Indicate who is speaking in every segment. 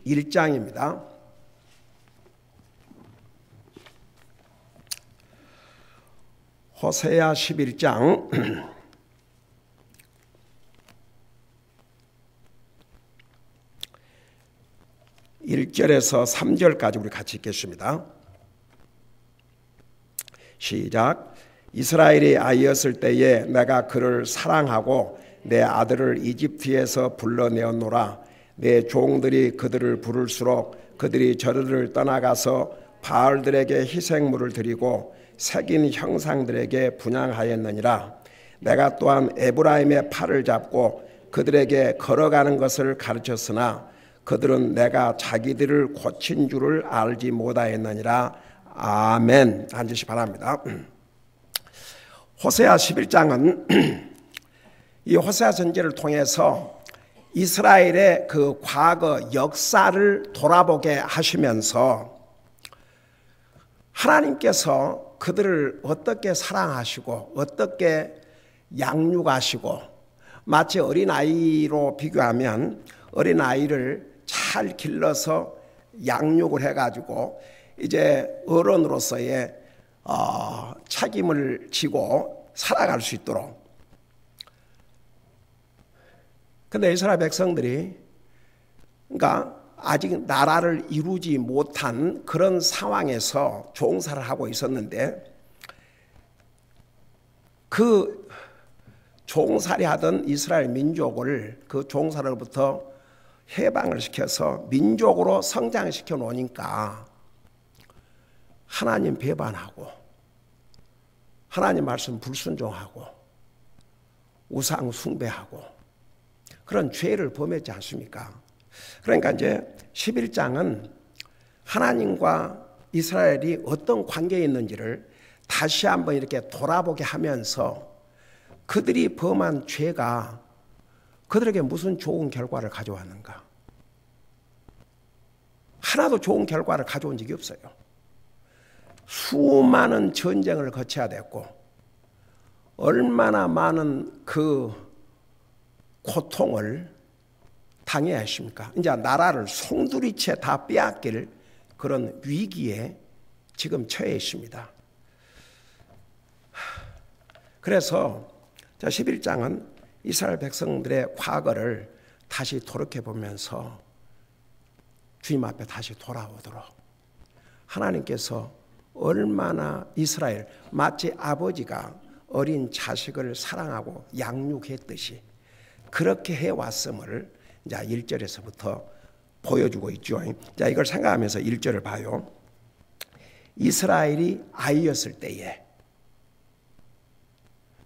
Speaker 1: 1장입니다. 호세아 11장 1절에서 3절까지 우리 같이 읽겠습니다. 시작. 이스라엘이 아이였을 때에 내가 그를 사랑하고 내 아들을 이집트에서 불러내었노라. 내 종들이 그들을 부를수록 그들이 저들을 떠나가서 바알들에게 희생물을 드리고 새긴 형상들에게 분향하였느니라. 내가 또한 에브라임의 팔을 잡고 그들에게 걸어가는 것을 가르쳤으나 그들은 내가 자기들을 고친 줄을 알지 못하였느니라. 아멘. 앉으시 바랍니다. 호세아 11장은 이 호세아 전제를 통해서 이스라엘의 그 과거 역사를 돌아보게 하시면서 하나님께서 그들을 어떻게 사랑하시고 어떻게 양육하시고, 마치 어린아이로 비교하면 어린아이를 잘 길러서 양육을 해가지고 이제 어른으로서의 책임을 지고 살아갈 수 있도록. 근데 이스라엘 백성들이 그러니까 아직 나라를 이루지 못한 그런 상황에서 종살을 하고 있었는데, 그 종살이 하던 이스라엘 민족을 그 종살로부터 해방을 시켜서 민족으로 성장시켜 놓으니까 하나님 배반하고 하나님 말씀 불순종하고 우상 숭배하고 그런 죄를 범했지 않습니까? 그러니까 이제 11장은 하나님과 이스라엘이 어떤 관계에 있는지를 다시 한번 이렇게 돌아보게 하면서 그들이 범한 죄가 그들에게 무슨 좋은 결과를 가져왔는가? 하나도 좋은 결과를 가져온 적이 없어요. 수많은 전쟁을 거쳐야 됐고 얼마나 많은 그 고통을 당해야 했습니까? 이제 나라를 송두리째 다 빼앗길 그런 위기에 지금 처해 있습니다. 그래서 11장은 이스라엘 백성들의 과거를 다시 돌이켜보면서 주님 앞에 다시 돌아오도록 하나님께서 얼마나 이스라엘, 마치 아버지가 어린 자식을 사랑하고 양육했듯이 그렇게 해왔음을 이제 1절에서부터 보여주고 있죠. 자, 이걸 생각하면서 1절을 봐요. 이스라엘이 아이였을 때에,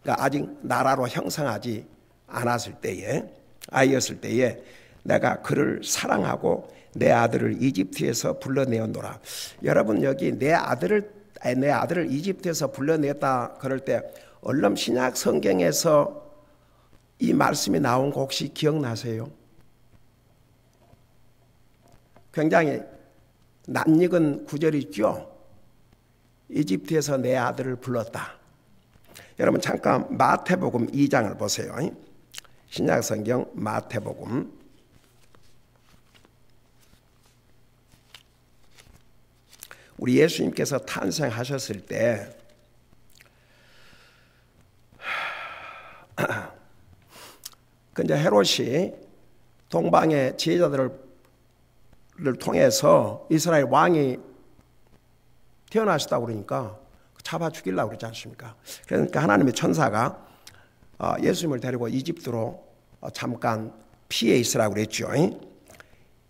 Speaker 1: 그러니까 아직 나라로 형성하지 않았을 때에, 아이였을 때에 내가 그를 사랑하고 내 아들을 이집트에서 불러내었노라. 여러분, 여기 내 아들을 이집트에서 불러냈다 그럴 때 얼른 신약 성경에서 이 말씀이 나온 거 혹시 기억나세요? 굉장히 낯익은 구절이 있죠. 이집트에서 내 아들을 불렀다. 여러분 잠깐 마태복음 2장을 보세요. 신약성경 마태복음 '우리 예수님께서 탄생하셨을 때 근데 헤롯이 동방의 지혜자들을 통해서 이스라엘 왕이 태어나셨다고 그러니까 잡아 죽이려고 그러지 않습니까? 그러니까 하나님의 천사가 예수님을 데리고 이집트로 잠깐 피해 있으라고 그랬죠.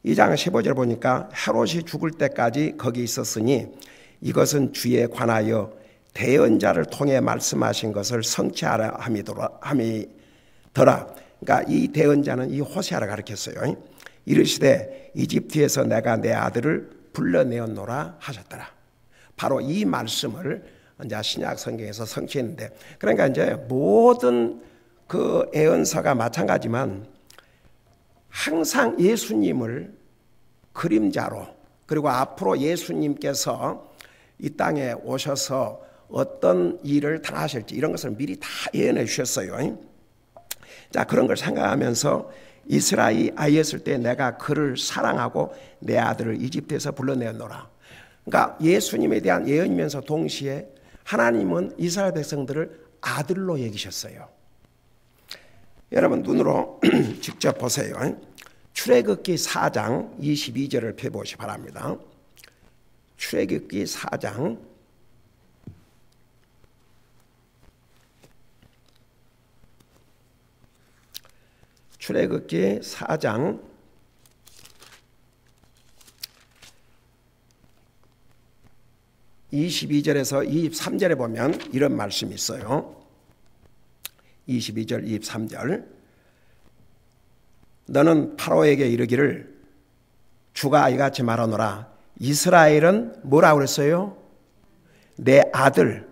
Speaker 1: 2장 15절 보니까 헤롯이 죽을 때까지 거기 있었으니 이것은 주에 관하여 대언자를 통해 말씀하신 것을 성취하라 함이더라. 그러니까 이 대언자는 이 호세아를 가리켰어요. 이르시되 이집트에서 내가 내 아들을 불러내었노라 하셨더라. 바로 이 말씀을 이제 신약 성경에서 성취했는데, 그러니까 이제 모든 그 예언서가 마찬가지만 항상 예수님을 그림자로, 그리고 앞으로 예수님께서 이 땅에 오셔서 어떤 일을 당하실지 이런 것을 미리 다 예언해 주셨어요. 자, 그런 걸 생각하면서 이스라엘이 아이였을 때 내가 그를 사랑하고 내 아들을 이집트에서 불러내었노라. 그러니까 예수님에 대한 예언이면서 동시에 하나님은 이스라엘 백성들을 아들로 여기셨어요. 여러분 눈으로 직접 보세요. 출애굽기 4장 22절을 펴보시 바랍니다. 출애굽기 4장 22절에서 23절에 보면 이런 말씀이 있어요. 22절, 23절. 너는 파로에게 이르기를 주가 이같이 말하노라. 이스라엘은 뭐라고 그랬어요? 내 아들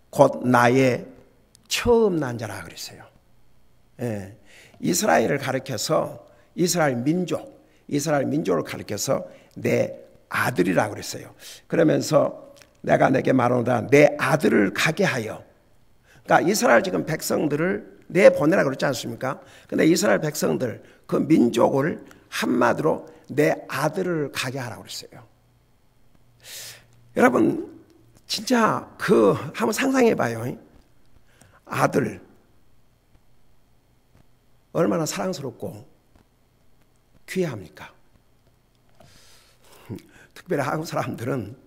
Speaker 1: 곧 나의 처음 난 자라 그랬어요. 예. 이스라엘을 가리켜서 이스라엘 민족을 가리켜서 내 아들이라고 그랬어요. 그러면서 내가 내게 말하노라 내 아들을 가게 하여. 그러니까 이스라엘 지금 백성들을 내보내라고 그랬지 않습니까? 근데 이스라엘 백성들 그 민족을 한마디로 내 아들을 가게 하라고 그랬어요. 여러분 진짜 한번 상상해 봐요. 아들 얼마나 사랑스럽고 귀합니까? 특별히 한국 사람들은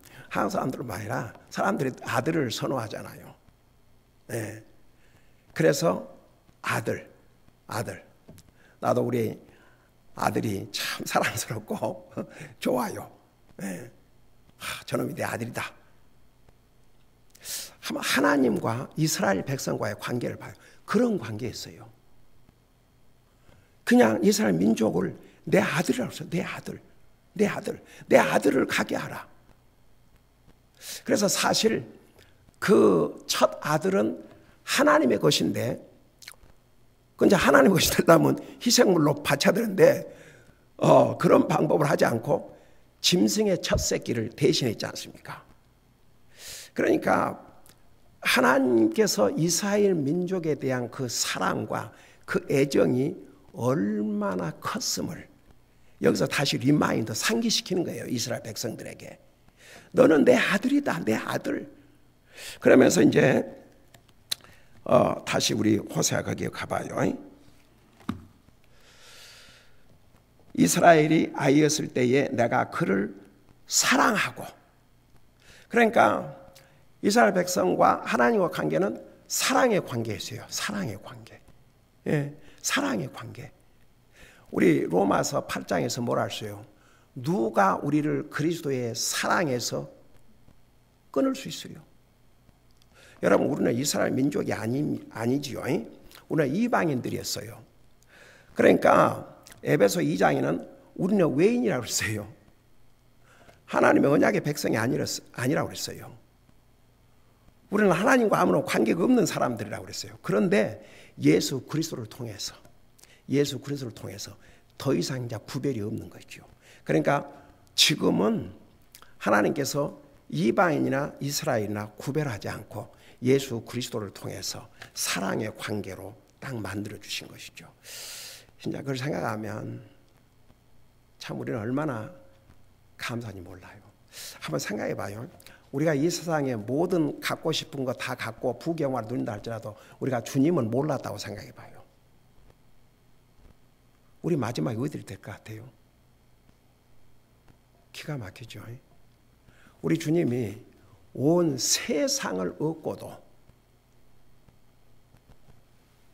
Speaker 1: 아니라 사람들이 아들을 선호하잖아요. 네. 그래서 아들. 나도 우리 아들이 참 사랑스럽고 좋아요. 네. 저놈이 내 아들이다. 하나님과 이스라엘 백성과의 관계를 봐요. 그런 관계였어요. 그냥 이스라엘 민족을 내 아들이라고 했어요. 내 아들을 가게 하라. 그래서 사실 그 첫 아들은 하나님의 것인데, 근데 하나님의 것이 되려면 희생물로 바쳐야 되는데, 그런 방법을 하지 않고 짐승의 첫 새끼를 대신했지 않습니까? 그러니까 하나님께서 이스라엘 민족에 대한 그 사랑과 그 애정이 얼마나 컸음을 여기서 다시 리마인더 상기시키는 거예요. 이스라엘 백성들에게. 너는 내 아들이다, 내 아들. 그러면서 이제 다시 우리 호세아 거기에 가봐요. 이스라엘이 아이였을 때에 내가 그를 사랑하고. 그러니까 이스라엘 백성과 하나님과 관계는 사랑의 관계였어요. 사랑의 관계. 예, 사랑의 관계. 우리 로마서 8장에서 뭐라 했어요? 누가 우리를 그리스도의 사랑에서 끊을 수 있어요? 여러분, 우리는 이스라엘 민족이 아니지요. 우리는 이방인들이었어요. 그러니까 에베소 2장에는 우리는 외인이라고 했어요. 하나님의 언약의 백성이 아니라고 그랬어요. 우리는 하나님과 아무런 관계가 없는 사람들이라고 그랬어요. 그런데 예수 그리스도를 통해서 더 이상 이제 구별이 없는 거죠. 그러니까 지금은 하나님께서 이방인이나 이스라엘이나 구별하지 않고 예수 그리스도를 통해서 사랑의 관계로 딱 만들어 주신 것이죠. 진짜 그걸 생각하면 참 우리는 얼마나 감사한지 몰라요. 한번 생각해 봐요. 우리가 이 세상에 모든 갖고 싶은 거 다 갖고 부경화를 누린다 할지라도 우리가 주님을 몰랐다고 생각해 봐요. 우리 마지막에 어디를 될 것 같아요? 기가 막히죠. 우리 주님이 온 세상을 얻고도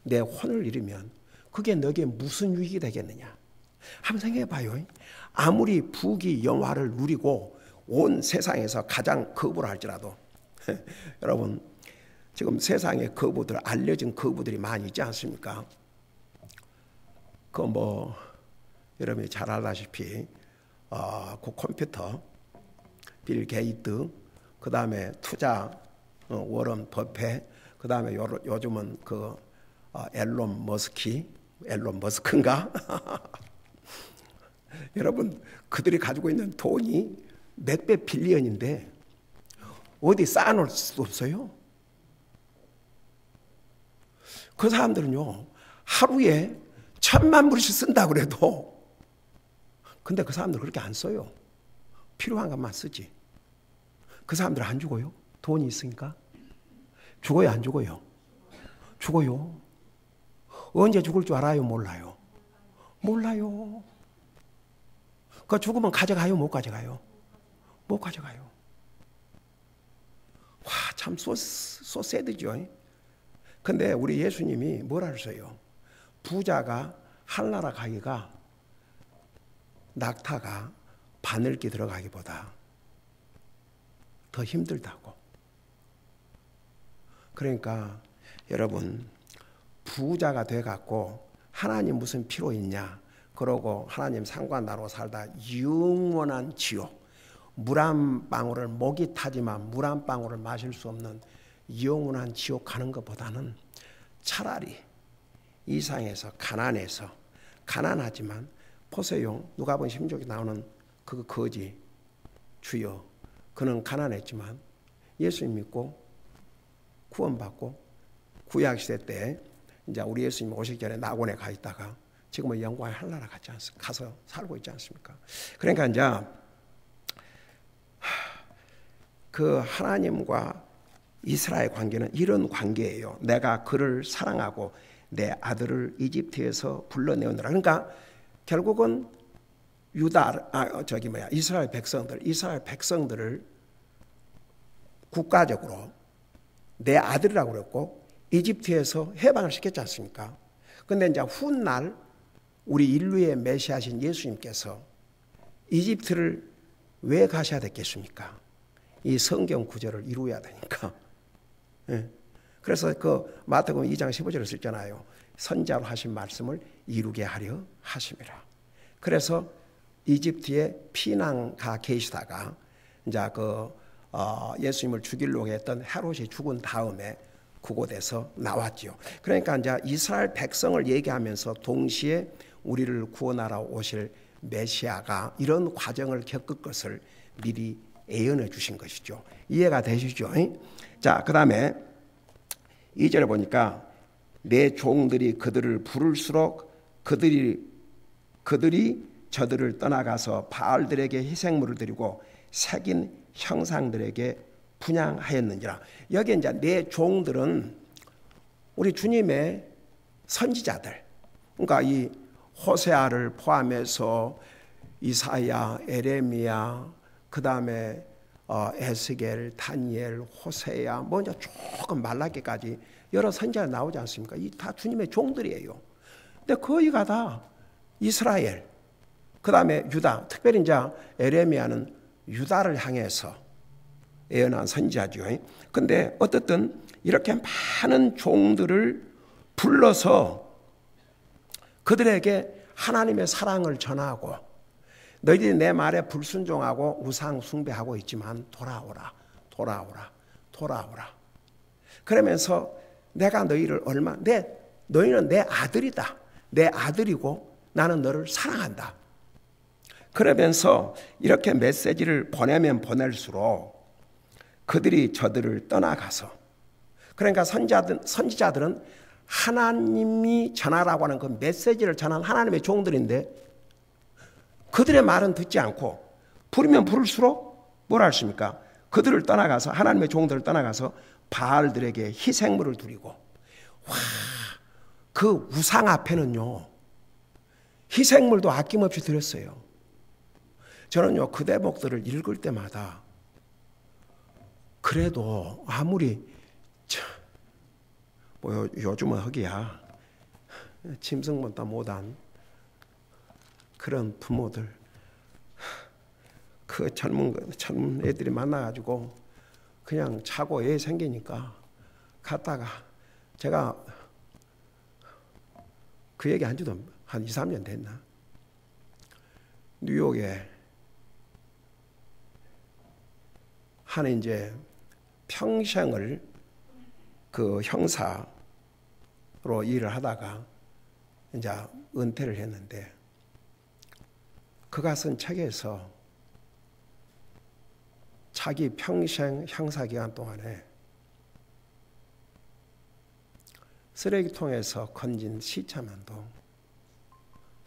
Speaker 1: 내 혼을 잃으면 그게 너에게 무슨 유익이 되겠느냐? 한번 생각해 봐요. 아무리 부귀 영화를 누리고 온 세상에서 가장 거부를 할지라도 여러분 지금 세상에 거부들 알려진 거부들이 많이 있지 않습니까? 여러분이 잘 알다시피 그 컴퓨터 빌 게이트, 그 다음에 투자 워런 버핏, 그 다음에 요즘은 앨런 머스크인가? 여러분 그들이 가지고 있는 돈이 몇백 빌리언인데 어디 쌓아놓을 수도 없어요. 그 사람들은요 하루에 천만 불씩 쓴다 그래도 근데 그 사람들 그렇게 안 써요. 필요한 것만 쓰지. 그 사람들 안 죽어요? 돈이 있으니까? 죽어요, 안 죽어요? 죽어요. 언제 죽을 줄 알아요, 몰라요? 몰라요. 그 죽으면 가져가요, 못 가져가요? 못 가져가요. 와, 참 소새드죠. 근데 우리 예수님이 뭐라 하셨어요? 부자가 하늘나라 가기가 낙타가 바늘기 들어가기보다 더 힘들다고. 그러니까 여러분, 부자가 돼갖고 하나님 무슨 필요 있냐? 그러고 하나님 상관 나로 살다 영원한 지옥, 물 한 방울을 목이 타지만 물 한 방울을 마실 수 없는 영원한 지옥 가는 것보다는 차라리 이 상에서 가난해서, 가난하지만 보세요, 누가복음 16에 나오는 그 거지 주여, 그는 가난했지만 예수님 믿고 구원받고 구약시대 때 이제 우리 예수님 오시기 전에 낙원에 가 있다가 지금은 영광의 하늘나라 가서 살고 있지 않습니까? 그러니까 이제 그 하나님과 이스라엘 관계는 이런 관계예요. 내가 그를 사랑하고 내 아들을 이집트에서 불러내었노라. 그러니까 결국은 이스라엘 백성들을 국가적으로 내 아들이라고 그랬고 이집트에서 해방을 시켰지 않습니까? 근데 이제 훗날 우리 인류의 메시아신 예수님께서 이집트를 왜 가셔야 됐겠습니까? 이 성경 구절을 이루어야 되니까. 예. 그래서 그 마태복음 2장 15절에 썼잖아요. 선자로 하신 말씀을 이루게 하려 하심이라. 그래서 이집트에 피난 가 계시다가 이제 예수님을 죽이려고 했던 헤롯이 죽은 다음에 그곳에서 나왔지요. 그러니까 이제 이스라엘 백성을 얘기하면서 동시에 우리를 구원하러 오실 메시아가 이런 과정을 겪을 것을 미리 예언해 주신 것이죠. 이해가 되시죠? 자, 그 다음에 2절에 보니까 내 종들이 그들을 부를수록 그들이 저들을 떠나가서 바알들에게 희생물을 드리고 새긴 형상들에게 분향하였는지라. 여기 이제 내 종들은 우리 주님의 선지자들, 그러니까 이 호세아를 포함해서 이사야, 에레미야, 그 다음에 에스겔, 다니엘, 호세야, 먼저 조금 말라기까지 여러 선지자가 나오지 않습니까? 이 다 주님의 종들이에요. 근데 거의가 다 이스라엘, 그 다음에 유다, 특별히 이제 에레미야는 유다를 향해서 예언한 선지자죠. 근데 어떻든 이렇게 많은 종들을 불러서 그들에게 하나님의 사랑을 전하고, 너희들이 내 말에 불순종하고 우상 숭배하고 있지만 돌아오라, 돌아오라, 돌아오라. 그러면서 내가 너희를 너희는 내 아들이다. 내 아들이고 나는 너를 사랑한다. 그러면서 이렇게 메시지를 보내면 보낼수록 그들이 저들을 떠나가서, 그러니까 선지자들은 하나님이 전하라고 하는 그 메시지를 전한 하나님의 종들인데 그들의 말은 듣지 않고 부르면 부를수록 뭐라 하십니까? 그들을 떠나가서, 하나님의 종들을 떠나가서 바알들에게 희생물을 드리고, 와, 그 우상 앞에는요 희생물도 아낌없이 드렸어요. 저는요 그 대목들을 읽을 때마다 그래도 아무리 요즘은 허기야 짐승보다 못한 그런 부모들, 그 젊은 애들이 만나가지고 그냥 차고 애 생기니까 갔다가, 제가 그 얘기 한 지도 한 2, 3년 됐나? 뉴욕에 한 이제 평생을 그 형사로 일을 하다가 이제 은퇴를 했는데, 그가 쓴 책에서 자기 평생 형사 기간 동안에 쓰레기통에서 건진 시체만도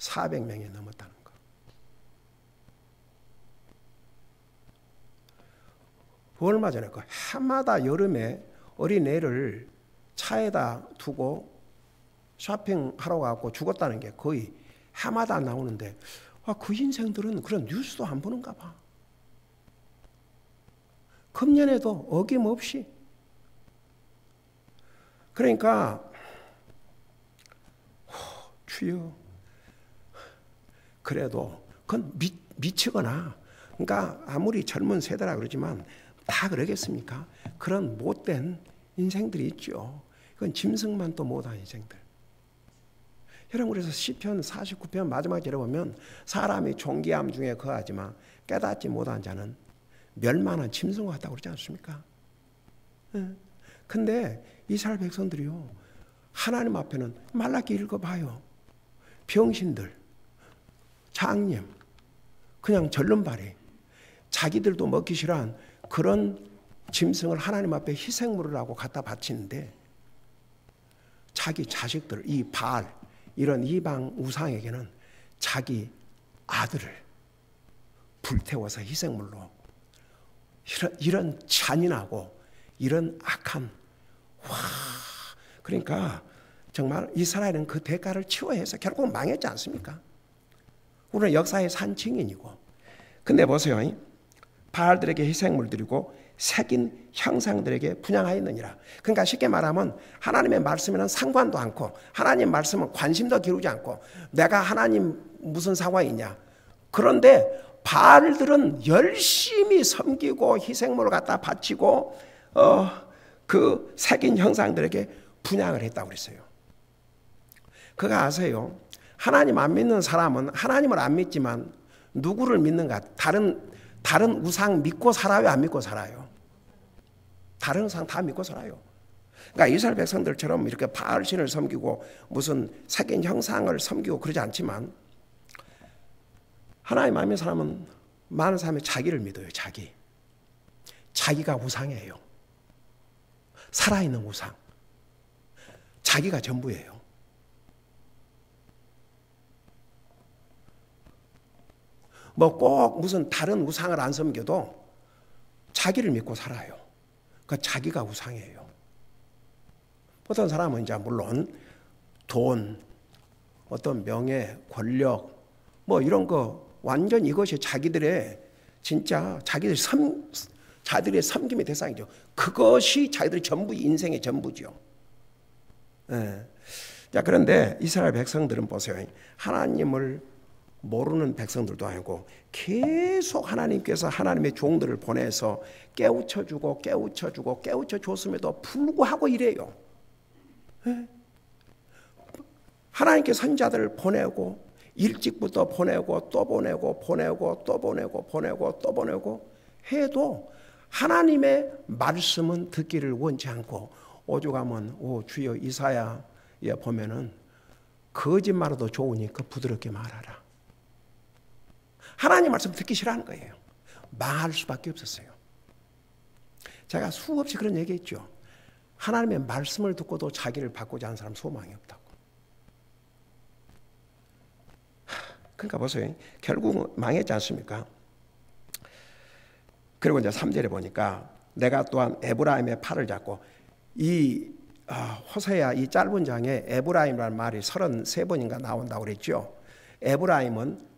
Speaker 1: 400명이 넘었다는 거. 얼마 전에 그 해마다 여름에 어린애를 차에다 두고 쇼핑하러 가고 죽었다는 게 거의 해마다 나오는데, 그 인생들은 그런 뉴스도 안 보는가 봐. 금년에도 어김없이. 그러니까 주여, 그래도 그건 미치거나, 그러니까 아무리 젊은 세대라 그러지만 다 그러겠습니까? 그런 못된 인생들이 있죠. 그건 짐승만 또 못한 인생들. 여러분, 그래서 시편 49편 마지막에 보면 사람이 존귀함 중에 거하지만 깨닫지 못한 자는 멸망한 짐승과 같다고 그러지 않습니까? 근데 이스라엘 백성들이요, 하나님 앞에는 말라기 읽어봐요. 병신들, 장님, 그냥 절름발이, 자기들도 먹기 싫어한 그런 짐승을 하나님 앞에 희생물을 하고 갖다 바치는데, 자기 자식들, 이 바알, 이런 이방 우상에게는 자기 아들을 불태워서 희생물로, 이런 잔인하고 이런 악한, 그러니까 정말 이스라엘은 그 대가를 치워야 해서 결국 망했지 않습니까? 우리는 역사의 산 증인이고. 근데 보세요, 바알들에게 희생물 드리고 새긴 형상들에게 분향하였느니라. 그러니까 쉽게 말하면 하나님의 말씀에는 상관도 않고, 하나님 말씀은 관심도 기울이지 않고, 내가 하나님 무슨 상황이 있냐. 그런데 바알들은 열심히 섬기고 희생물을 갖다 바치고 그 새긴 형상들에게 분향을 했다고 그랬어요. 그거 아세요? 하나님 안 믿는 사람은 하나님을 안 믿지만 누구를 믿는가? 다른 우상 믿고 살아요, 안 믿고 살아요? 다른 우상 다 믿고 살아요. 그러니까 이스라엘 백성들처럼 이렇게 바알신을 섬기고 무슨 새긴 형상을 섬기고 그러지 않지만, 하나님 안 믿는 사람은, 많은 사람이 자기를 믿어요. 자기가 우상이에요. 살아있는 우상. 자기가 전부예요. 뭐 꼭 무슨 다른 우상을 안 섬겨도 자기를 믿고 살아요. 그 자기가 우상이에요. 어떤 사람은 이제 물론 돈, 어떤 명예, 권력, 뭐 이런 거 완전 이것이 자기들의 진짜 자기들의 섬김의 대상이죠. 그것이 자기들의 전부, 인생의 전부죠. 예. 자, 그런데 이스라엘 백성들은 보세요. 하나님을 모르는 백성들도 아니고 계속 하나님께서 하나님의 종들을 보내서 깨우쳐주고 깨우쳐줬음에도 불구하고 이래요. 예? 하나님께 선자들을 보내고 일찍부터 보내고 또 보내고 또 보내고 해도 하나님의 말씀은 듣기를 원치 않고, 오죽하면 주여 이사야에 보면은 거짓말도 좋으니까 부드럽게 말하라. 하나님 말씀 듣기 싫어하는 거예요. 망할 수밖에 없었어요. 제가 수없이 그런 얘기했죠. 하나님의 말씀을 듣고도 자기를 바꾸지 않은 사람 소망이 없다고. 그러니까 보세요. 결국 망했지 않습니까? 그리고 이제 3절에 보니까 내가 또한 에브라임의 팔을 잡고, 이 호세아 이 짧은 장에 에브라임이라는 말이 33번인가 나온다고 그랬죠. 에브라임은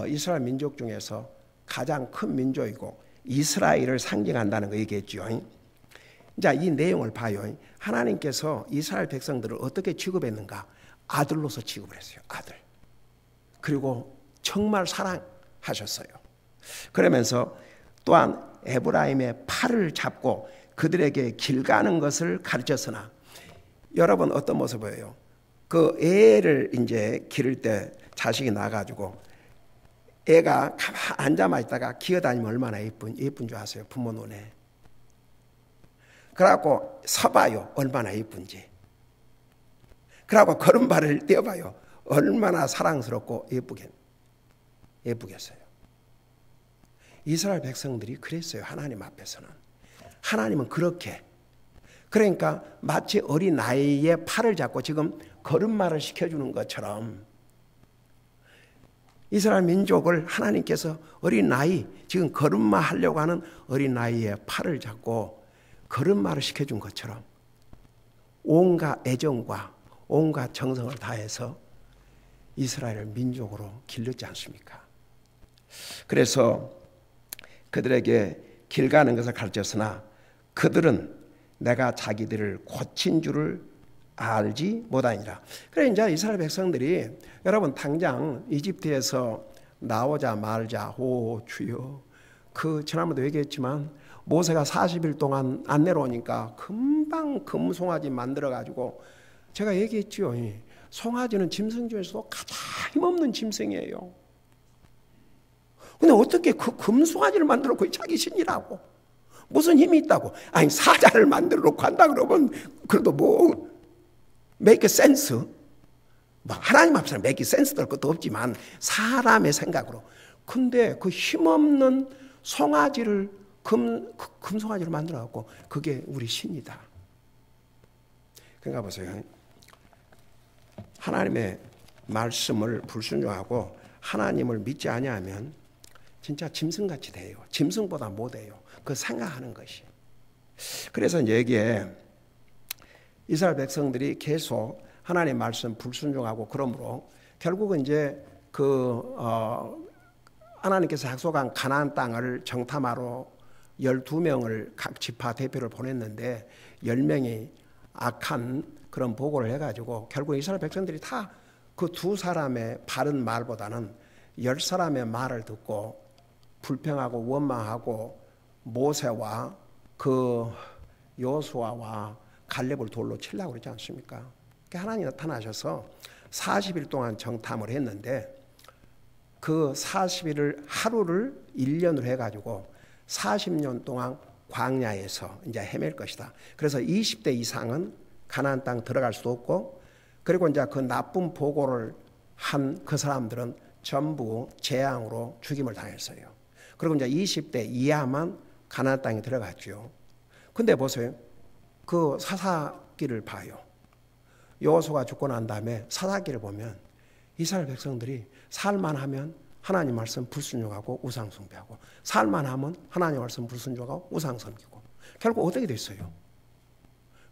Speaker 1: 이스라엘 민족 중에서 가장 큰 민족이고 이스라엘을 상징한다는 거 얘기했죠. 자, 이 내용을 봐요. 하나님께서 이스라엘 백성들을 어떻게 취급했는가? 아들로서 취급을 했어요. 아들. 그리고 정말 사랑하셨어요. 그러면서 또한 에브라임의 팔을 잡고 그들에게 길 가는 것을 가르쳤으나, 여러분 어떤 모습 보여요? 그 애를 이제 기를 때 자식이 나가지고 애가 가만 앉아만 있다가 기어다니면 얼마나 예쁜 줄 아세요? 부모 눈에. 그래갖고 서봐요. 얼마나 예쁜지. 그래갖고 걸음발을 떼어봐요. 얼마나 사랑스럽고 예쁘겠어요. 이스라엘 백성들이 그랬어요. 하나님 앞에서는. 하나님은 그렇게, 그러니까 마치 어린 아이의 팔을 잡고 지금 걸음마를 시켜주는 것처럼 이스라엘 민족을 하나님께서 어린 나이, 지금 걸음마 하려고 하는 어린 나이에 팔을 잡고 걸음마를 시켜준 것처럼 온갖 애정과 온갖 정성을 다해서 이스라엘을 민족으로 길렀지 않습니까? 그래서 그들에게 길 가는 것을 가르쳤으나 그들은 내가 자기들을 고친 줄을 알지 못하니라. 그래 이제 이스라엘 백성들이 여러분 당장 이집트에서 나오자 말자 오 주여 그 지난번도 얘기했지만 모세가 40일 동안 안 내려오니까 금방 금송아지 만들어 가지고 제가 얘기했죠. 송아지는 짐승 중에서도 가장 힘없는 짐승이에요. 근데 어떻게 그 금송아지를 만들어 놓고 자기 신이라고 무슨 힘이 있다고? 아니 사자를 만들어 놓고 한다 그러면 그래도 뭐 make sense 뭐 하나님 앞에서 make sense도 할 것도 없지만 사람의 생각으로 근데 그 힘없는 송아지를 금송아지를 만들어 갖고 그게 우리 신이다. 그러니까 보세요. 하나님의 말씀을 불순종하고 하나님을 믿지 아니하면 진짜 짐승같이 돼요. 짐승보다 못해요. 그 생각하는 것이. 그래서 여기에 이스라엘 백성들이 계속 하나님의 말씀 불순종하고 그러므로 결국은 이제 하나님께서 약속한 가나안 땅을 정탐하러 12명을 각 지파 대표를 보냈는데 10명이 악한 그런 보고를 해가지고 결국 이스라엘 백성들이 다 그 두 사람의 바른 말보다는 10사람의 말을 듣고 불평하고 원망하고 모세와 그 여호수아와 갈렙을 돌로 치려고 그러지 않습니까? 하나님이 나타나셔서 40일 동안 정탐을 했는데 그 40일을 하루를 1년으로 해가지고 40년 동안 광야에서 이제 헤맬 것이다. 그래서 20대 이상은 가나안 땅 들어갈 수 없고 그리고 이제 그 나쁜 보고를 한 그 사람들은 전부 재앙으로 죽임을 당했어요. 그리고 이제 20대 이하만 가나안 땅에 들어갔죠. 근데 보세요. 그 사사기를 봐요. 여호수아가 죽고 난 다음에 사사기를 보면 이스라엘 백성들이 살만하면 하나님 말씀 불순종하고 우상 숭배하고 살만하면 하나님 말씀 불순종하고 우상 섬기고 결국 어떻게 됐어요?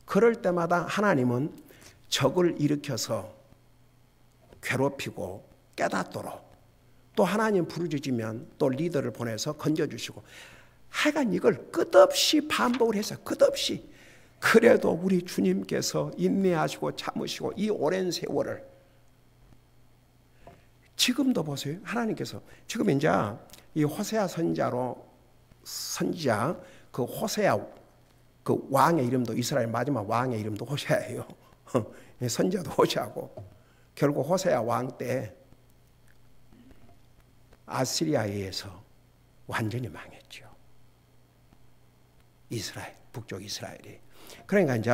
Speaker 1: 그럴 때마다 하나님은 적을 일으켜서 괴롭히고 깨닫도록 또 하나님 부르짖으면 또 리더를 보내서 건져주시고 하여간 이걸 끝없이 반복을 해서 끝없이 그래도 우리 주님께서 인내하시고 참으시고 이 오랜 세월을 지금도 보세요. 하나님께서 지금 이제 이 호세아 선지자 그 호세아 그 왕의 이름도 이스라엘 마지막 왕의 이름도 호세아예요. 선지자도 호세아고 결국 호세아 왕 때 아시리아에 의해서 완전히 망했죠. 이스라엘 북쪽 이스라엘이. 그러니까 이제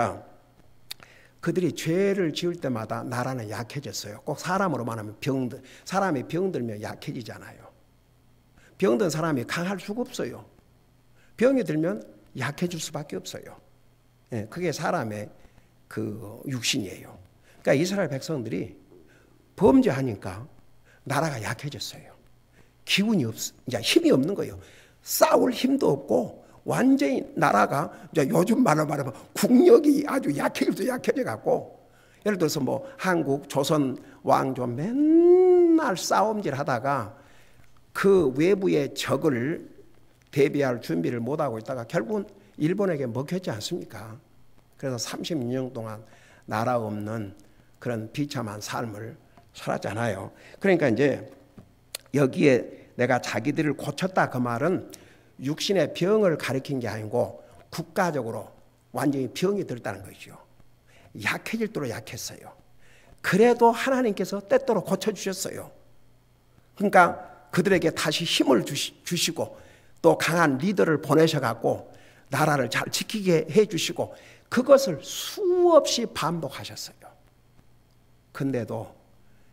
Speaker 1: 그들이 죄를 지을 때마다 나라는 약해졌어요. 꼭 사람으로 말하면 사람이 병들면 약해지잖아요. 병든 사람이 강할 수가 없어요. 병이 들면 약해질 수밖에 없어요. 그게 사람의 그 육신이에요. 그러니까 이스라엘 백성들이 범죄하니까 나라가 약해졌어요. 기운이 이제 힘이 없는 거예요. 싸울 힘도 없고 완전히 나라가 이제 요즘 말로 말하면 국력이 아주 약해져 갖고 예를 들어서 뭐 한국 조선 왕조 맨날 싸움질 하다가 그 외부의 적을 대비할 준비를 못하고 있다가 결국은 일본에게 먹혔지 않습니까? 그래서 36년 동안 나라 없는 그런 비참한 삶을 살았잖아요. 그러니까 이제 여기에 내가 자기들을 고쳤다 그 말은 육신의 병을 가리킨 게 아니고 국가적으로 완전히 병이 들었다는 거죠. 약해질 대로 약했어요. 그래도 하나님께서 때때로 고쳐주셨어요. 그러니까 그들에게 다시 힘을 주시고 또 강한 리더를 보내셔갖고 나라를 잘 지키게 해주시고 그것을 수없이 반복하셨어요. 근데도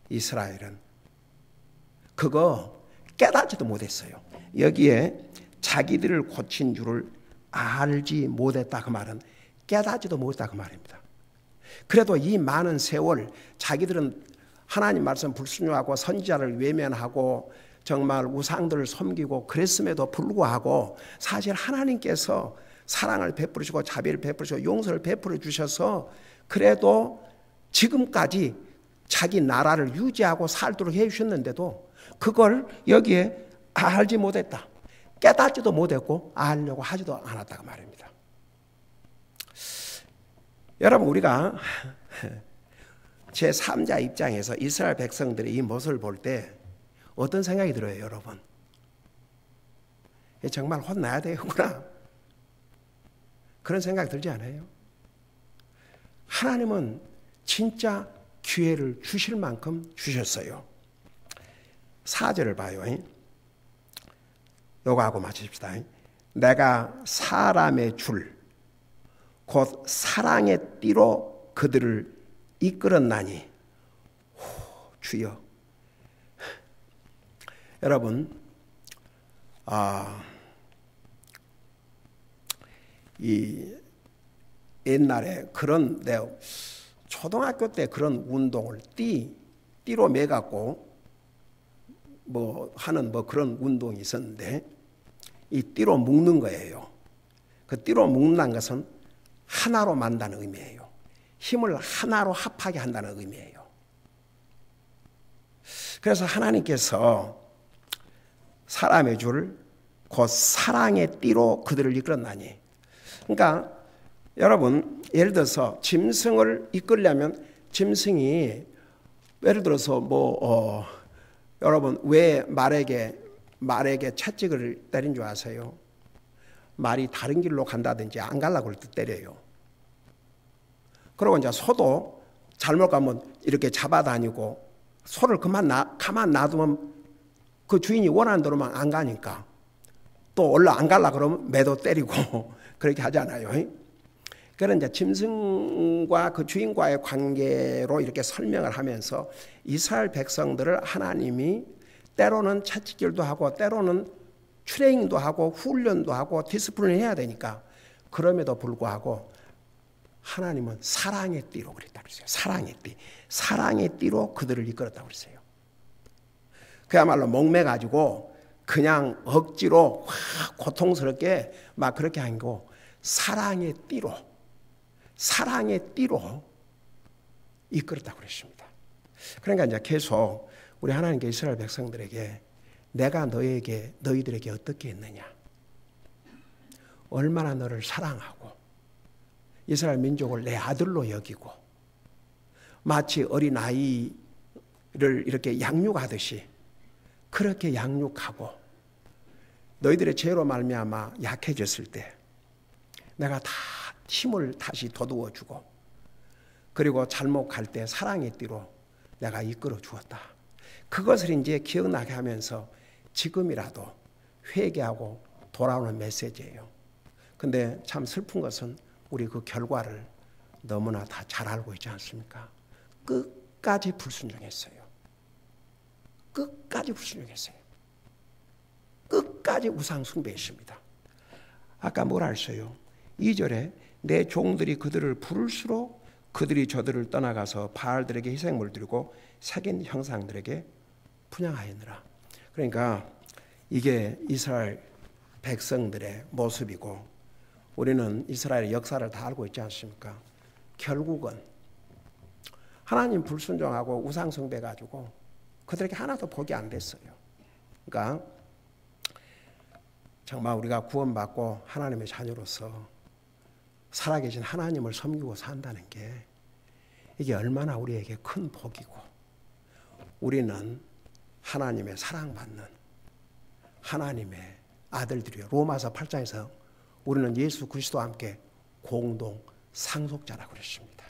Speaker 1: 이스라엘은 그거 깨닫지도 못했어요. 여기에 자기들을 고친 줄을 알지 못했다 그 말은 깨닫지도 못했다 그 말입니다. 그래도 이 많은 세월 자기들은 하나님 말씀 불순종하고 선지자를 외면하고 정말 우상들을 섬기고 그랬음에도 불구하고 사실 하나님께서 사랑을 베풀으시고 자비를 베풀으시고 용서를 베풀어 주셔서 그래도 지금까지 자기 나라를 유지하고 살도록 해주셨는데도 그걸 여기에 알지 못했다. 깨닫지도 못했고 알려고 하지도 않았다고 말입니다. 여러분, 우리가 제3자 입장에서 이스라엘 백성들의 이 모습을 볼 때 어떤 생각이 들어요, 여러분? 정말 혼나야 되겠구나, 그런 생각이 들지 않아요? 하나님은 진짜 기회를 주실 만큼 주셨어요. 4절을 봐요. 요거 하고 마칩시다. 내가 사람의 줄 곧 사랑의 띠로 그들을 이끌었나니. 주여. 여러분, 이 옛날에 그런 초등학교 때 그런 운동을 띠로 매갖고 뭐 하는 그런 운동이 있었는데, 이 띠로 묶는 거예요. 그 띠로 묶는 것은 하나로 만다는 의미예요. 힘을 하나로 합하게 한다는 의미예요. 그래서 하나님께서 사람의 줄 곧 사랑의 띠로 그들을 이끌었나니. 그러니까 여러분, 예를 들어서 짐승을 이끌려면 짐승이 예를 들어서 여러분 왜 말에게 채찍을 때린 줄 아세요? 말이 다른 길로 간다든지 안 가려고 그럴 때 때려요. 그리고 이제 소도 잘못 가면 이렇게 잡아다니고, 소를 가만 놔두면 그 주인이 원하는 대로만 안 가니까 또 얼른 안 가려고 그러면 매도 때리고 그렇게 하잖아요. 그런 이제 짐승과 그 주인과의 관계로 이렇게 설명을 하면서 이스라엘 백성들을 하나님이 때로는 채찍질도 하고 때로는 트레이닝도 하고 훈련도 하고 디스플레이를 해야 되니까, 그럼에도 불구하고 하나님은 사랑의 띠로 그랬다고 그랬어요. 사랑의 띠로 그들을 이끌었다고 그랬어요. 그야말로 목매가지고 그냥 억지로 고통스럽게 막 그렇게 한 거, 사랑의 띠로 이끌었다고 그랬습니다. 그러니까 이제 계속 우리 하나님께 이스라엘 백성들에게 내가 너희들에게 어떻게 했느냐, 얼마나 너를 사랑하고 이스라엘 민족을 내 아들로 여기고 마치 어린아이를 이렇게 양육하듯이 그렇게 양육하고, 너희들의 죄로 말미암아 약해졌을 때 내가 다 힘을 다시 돋우어주고, 그리고 잘못 갈 때 사랑의 띠로 내가 이끌어 주었다. 그것을 이제 기억나게 하면서 지금이라도 회개하고 돌아오는 메시지예요. 근데 참 슬픈 것은 우리 그 결과를 너무나 다 잘 알고 있지 않습니까? 끝까지 불순종했어요. 끝까지 우상 숭배했습니다. 아까 뭐라 했어요? 2절에 내 종들이 그들을 부를수록 그들이 저들을 떠나가서 바알들에게 희생물 드리고 새긴 형상들에게 분향하였느라. 그러니까 이게 이스라엘 백성들의 모습이고, 우리는 이스라엘의 역사를 다 알고 있지 않습니까? 결국은 하나님 불순종하고 우상 숭배 가지고 그들에게 하나도 복이 안 됐어요. 그러니까 정말 우리가 구원받고 하나님의 자녀로서 살아계신 하나님을 섬기고 산다는 게 이게 얼마나 우리에게 큰 복이고, 우리는 하나님의 사랑받는 하나님의 아들들이요. 로마서 8장에서 우리는 예수 그리스도와 함께 공동 상속자라고 그랬습니다.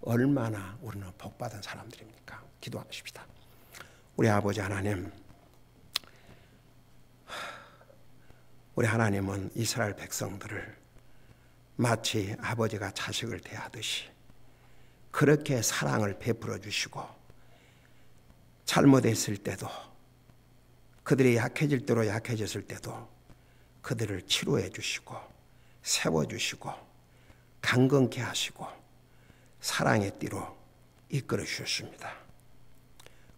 Speaker 1: 얼마나 우리는 복받은 사람들입니까? 기도하십시다. 우리 아버지 하나님, 우리 하나님은 이스라엘 백성들을 마치 아버지가 자식을 대하듯이 그렇게 사랑을 베풀어 주시고, 잘못했을 때도, 그들이 약해질 대로 약해졌을 때도 그들을 치료해 주시고 세워주시고 강건케 하시고 사랑의 띠로 이끌어 주셨습니다.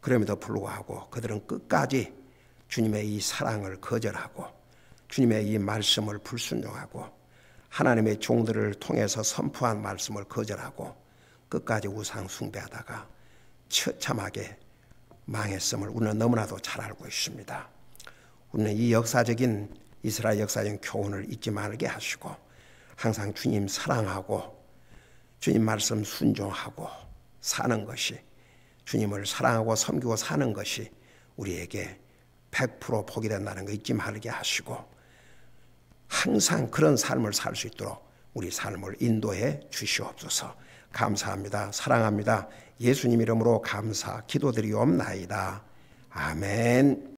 Speaker 1: 그럼에도 불구하고 그들은 끝까지 주님의 이 사랑을 거절하고 주님의 이 말씀을 불순종하고 하나님의 종들을 통해서 선포한 말씀을 거절하고 끝까지 우상 숭배하다가 처참하게 망했음을 우리는 너무나도 잘 알고 있습니다. 우리는 이 역사적인 이스라엘 역사적인 교훈을 잊지 말게 하시고 항상 주님 사랑하고 주님 말씀 순종하고 사는 것이, 주님을 사랑하고 섬기고 사는 것이 우리에게 100% 복이 된다는 거 잊지 말게 하시고 항상 그런 삶을 살 수 있도록 우리 삶을 인도해 주시옵소서. 감사합니다. 사랑합니다. 예수님 이름으로 감사 기도드리옵나이다. 아멘.